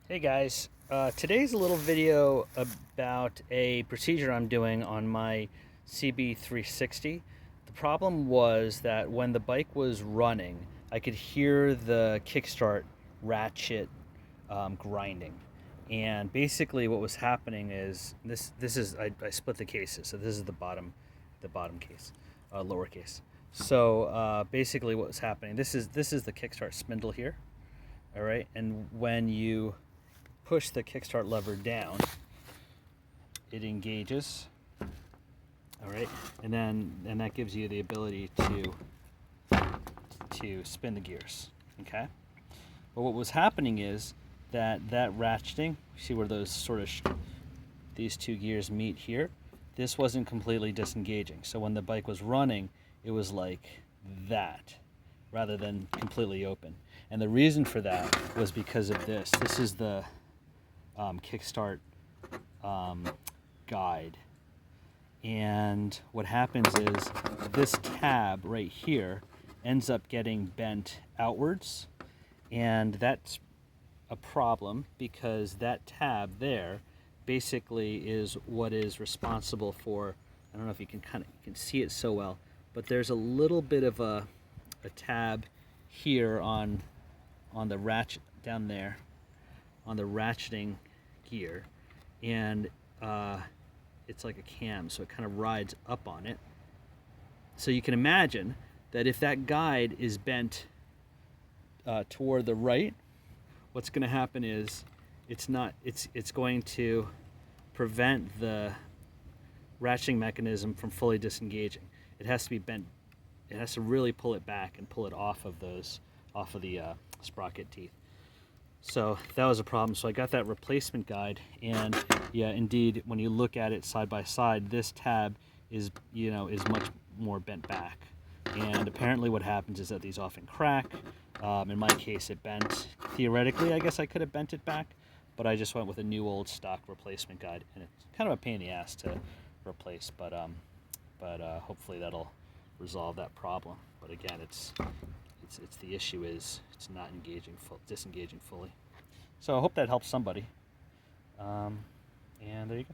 Hey guys, today's a little video about a procedure I'm doing on my CB360. The problem was that when the bike was running, I could hear the kickstart ratchet grinding. And basically what was happening is, I split the cases, so this is the bottom case, lower case. So basically what was happening, this is the kickstart spindle here, all right? And when you push the kickstart lever down, it engages, all right, and that gives you the ability to spin the gears, okay. But what was happening is that ratcheting, see where those sort of these two gears meet here, this wasn't completely disengaging. So when the bike was running, it was like that rather than completely open. And the reason for that was because of this. This is the kickstart guide, and what happens is this tab right here ends up getting bent outwards, and that's a problem because that tab there basically is what is responsible for, I don't know if you can see it so well, but there's a little bit of a tab here on the ratchet down there on the ratcheting gear, and it's like a cam, so it kind of rides up on it. So you can imagine that if that guide is bent toward the right, what's going to happen is it's going to prevent the ratcheting mechanism from fully disengaging. It has to be bent. It has to really pull it back and pull it off of the sprocket teeth. So that was a problem. So I got that replacement guide, and yeah, indeed, when you look at it side by side, this tab is much more bent back. And apparently what happens is that these often crack. In my case, it bent. Theoretically, I guess I could have bent it back, but I just went with a new old stock replacement guide, and it's kind of a pain in the ass to replace, but hopefully that'll resolve that problem. But again, it's the issue is it's not disengaging fully. So I hope that helps somebody. And there you go.